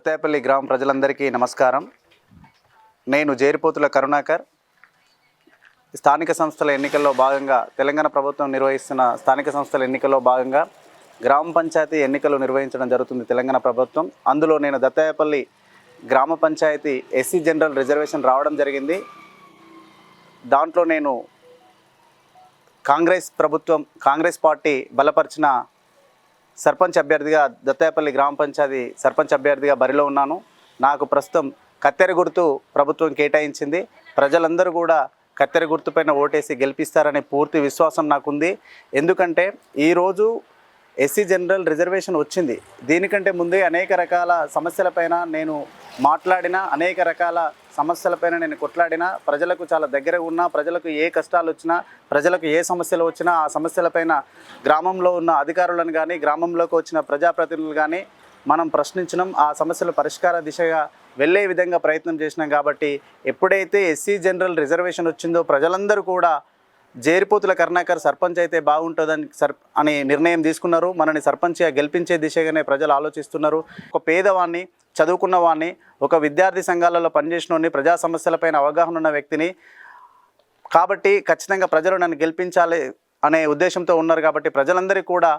దత్తాయపల్లి గ్రామ ప్రజలందరికీ నమస్కారం. నేను జేరిపోతుల కరుణాకర్. స్థానిక సంస్థల ఎన్నికల్లో భాగంగా తెలంగాణ ప్రభుత్వం నిర్వహిస్తున్న స్థానిక సంస్థల ఎన్నికల్లో భాగంగా గ్రామ పంచాయతీ ఎన్నికలు నిర్వహించడం జరుగుతుంది తెలంగాణ ప్రభుత్వం. అందులో నేను దత్తాయపల్లి గ్రామ పంచాయతీ ఎస్సీ జనరల్ రిజర్వేషన్ రావడం జరిగింది. దాంట్లో నేను కాంగ్రెస్ పార్టీ బలపరిచిన సర్పంచ్ అభ్యర్థిగా దత్తాయపల్లి గ్రామ పంచాయతీ సర్పంచ్ అభ్యర్థిగా బరిలో ఉన్నాను. నాకు ప్రస్తుతం కత్తెర గుర్తు ప్రభుత్వం కేటాయించింది. ప్రజలందరూ కూడా కత్తెర గుర్తుపైన ఓటేసి గెలిపిస్తారనే పూర్తి విశ్వాసం నాకుంది. ఎందుకంటే ఈరోజు ఎస్సీ జనరల్ రిజర్వేషన్ వచ్చింది. దీనికంటే ముందే అనేక రకాల సమస్యలపైన నేను మాట్లాడిన, అనేక రకాల సమస్యలపైన నేను కొట్లాడిన, ప్రజలకు చాలా దగ్గర ఉన్నా, ప్రజలకు ఏ కష్టాలు వచ్చినా, ప్రజలకు ఏ సమస్యలు వచ్చినా ఆ సమస్యలపైన గ్రామంలో ఉన్న అధికారులను కానీ, గ్రామంలోకి వచ్చిన ప్రజాప్రతినిధులు కానీ మనం ప్రశ్నించడం, ఆ సమస్యల పరిష్కార దిశగా వెళ్ళే విధంగా ప్రయత్నం చేసినాం. కాబట్టి ఎప్పుడైతే ఎస్సీ జనరల్ రిజర్వేషన్ వచ్చిందో ప్రజలందరూ కూడా జేరిపోతుల కరుణాకర్ సర్పంచ్ అయితే బాగుంటుందని అని నిర్ణయం తీసుకున్నారు. మనని సర్పంచ్గా గెలిపించే దిశగానే ప్రజలు ఆలోచిస్తున్నారు. ఒక పేదవాడిని, చదువుకున్న వాడిని, ఒక విద్యార్థి సంఘాలలో పనిచేసిన ప్రజా సమస్యలపైన అవగాహన ఉన్న వ్యక్తిని, కాబట్టి ఖచ్చితంగా ప్రజలు నన్ను గెలిపించాలి అనే ఉద్దేశంతో ఉన్నారు. కాబట్టి ప్రజలందరికీ కూడా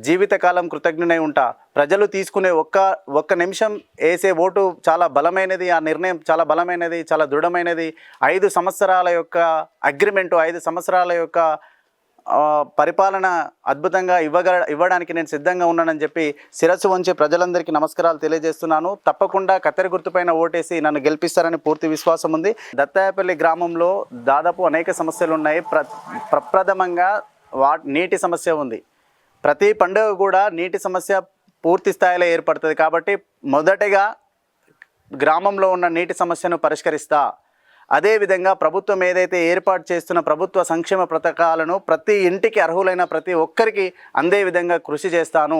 జీవితకాలం కృతజ్ఞునై ఉంటా. ప్రజలు తీసుకునే ఒక్క నిమిషం వేసే ఓటు చాలా బలమైనది. ఆ నిర్ణయం చాలా బలమైనది, చాలా దృఢమైనది. 5 సంవత్సరాల యొక్క అగ్రిమెంటు, 5 సంవత్సరాల యొక్క పరిపాలన అద్భుతంగా ఇవ్వడానికి నేను సిద్ధంగా ఉన్నానని చెప్పి శిరస్సు వంచి ప్రజలందరికీ నమస్కారాలు తెలియజేస్తున్నాను. తప్పకుండా కత్తెర గుర్తుపైన ఓటేసి నన్ను గెలిపిస్తారని పూర్తి విశ్వాసం ఉంది. దత్తాయపల్లి గ్రామంలో దాదాపు అనేక సమస్యలు ఉన్నాయి. ప్రప్రథమంగా నీటి సమస్య ఉంది. ప్రతి పండుగ కూడా నీటి సమస్య పూర్తి స్థాయిలో ఏర్పడుతుంది. కాబట్టి మొదటగా గ్రామంలో ఉన్న నీటి సమస్యను పరిష్కరిస్తా. అదేవిధంగా ప్రభుత్వం ఏదైతే ఏర్పాటు చేస్తున్న ప్రభుత్వ సంక్షేమ పథకాలను ప్రతి ఇంటికి అర్హులైన ప్రతి ఒక్కరికి అందే విధంగా కృషి చేస్తాను.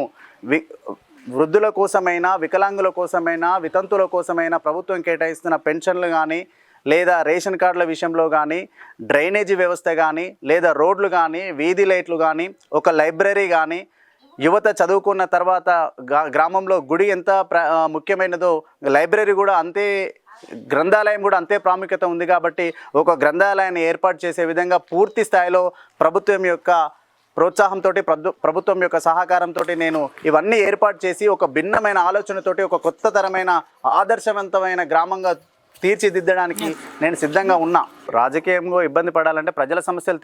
వృద్ధుల కోసమైనా, వికలాంగుల కోసమైనా, వితంతుల కోసమైనా ప్రభుత్వం కేటాయిస్తున్న పెన్షన్లు కానీ, లేదా రేషన్ కార్డుల విషయంలో కానీ, డ్రైనేజీ వ్యవస్థ కానీ, లేదా రోడ్లు కానీ, వీధి లైట్లు కానీ, ఒక లైబ్రరీ కానీ, యువత చదువుకున్న తర్వాత గ్రామంలో గుడి ఎంత ముఖ్యమైనదో లైబ్రరీ కూడా అంతే, గ్రంథాలయం కూడా అంతే ప్రాముఖ్యత ఉంది. కాబట్టి ఒక గ్రంథాలయాన్ని ఏర్పాటు చేసే విధంగా పూర్తి స్థాయిలో ప్రభుత్వం యొక్క ప్రోత్సాహంతో, ప్రభుత్వం యొక్క సహకారంతో నేను ఇవన్నీ ఏర్పాటు చేసి ఒక భిన్నమైన ఆలోచనతోటి ఒక కొత్త తరమైన ఆదర్శవంతమైన గ్రామంగా తీర్చిదిద్దడానికి నేను సిద్ధంగా ఉన్నా. రాజకీయంగా ఇబ్బంది పడాలంటే ప్రజల సమస్యలు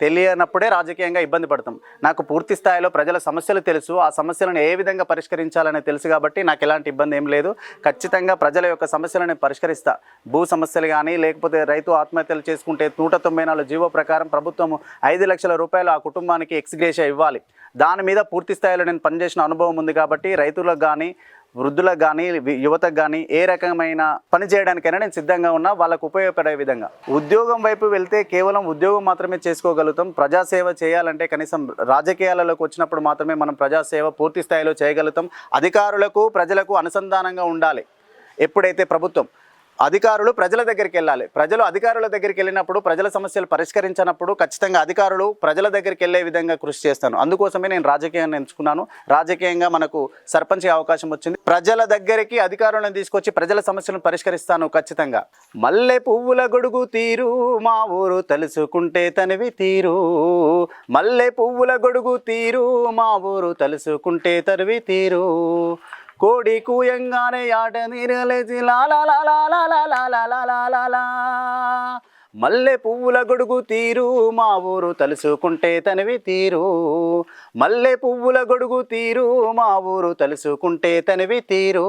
తెలియనప్పుడే రాజకీయంగా ఇబ్బంది పడతాం. నాకు పూర్తి స్థాయిలో ప్రజల సమస్యలు తెలుసు, ఆ సమస్యలను ఏ విధంగా పరిష్కరించాలని తెలుసు. కాబట్టి నాకు ఎలాంటి ఇబ్బంది ఏం లేదు. ఖచ్చితంగా ప్రజల యొక్క సమస్యలను పరిష్కరిస్తా. భూ సమస్యలు కానీ, లేకపోతే రైతు ఆత్మహత్యలు చేసుకుంటే 194 జీవో ప్రకారం ప్రభుత్వం 5 లక్షల రూపాయలు ఆ కుటుంబానికి ఎక్స్గ్రేషియా ఇవ్వాలి. దాని మీద పూర్తి స్థాయిలో నేను పనిచేసిన అనుభవం ఉంది. కాబట్టి రైతులకు కానీ, వృద్ధులకు కానీ, యువతకు కానీ ఏ రకమైన పని చేయడానికైనా నేను సిద్ధంగా ఉన్నా, వాళ్ళకు ఉపయోగపడే విధంగా. ఉద్యోగం వైపు వెళ్తే కేవలం ఉద్యోగం మాత్రమే చేసుకోగలుగుతాం. ప్రజాసేవ చేయాలంటే కనీసం రాజకీయాలలోకి వచ్చినప్పుడు మాత్రమే మనం ప్రజాసేవ పూర్తి స్థాయిలో చేయగలుగుతాం. అధికారులకు, ప్రజలకు అనుసంధానంగా ఉండాలి. ఎప్పుడైతే ప్రభుత్వం అధికారులు ప్రజల దగ్గరికి వెళ్ళాలి. ప్రజలు అధికారుల దగ్గరికి వెళ్ళినప్పుడు, ప్రజల సమస్యలు పరిష్కరించినప్పుడు ఖచ్చితంగా అధికారులు ప్రజల దగ్గరికి వెళ్ళే విధంగా కృషి చేస్తాను. అందుకోసమే నేను రాజకీయాన్ని ఎంచుకున్నాను. రాజకీయంగా మనకు సర్పంచ్ అవకాశం వచ్చింది. ప్రజల దగ్గరికి అధికారులను తీసుకొచ్చి ప్రజల సమస్యలను పరిష్కరిస్తాను ఖచ్చితంగా. మల్లె పువ్వుల గొడుగు తీరు మా ఊరు తలుసుకుంటే తనివి తీరు, మల్లె పువ్వుల గొడుగు తీరు మా ఊరు తలుసుకుంటే తనివి తీరు, కోడి కూయంగానే ఆట నీరలేసి లాలా, మల్లె పువ్వుల గొడుగు తీరు మా ఊరు తలుసుకుంటే తనివి తీరు, మల్లె పువ్వుల గొడుగు తీరు మా ఊరు తలుసుకుంటే తనివి తీరు.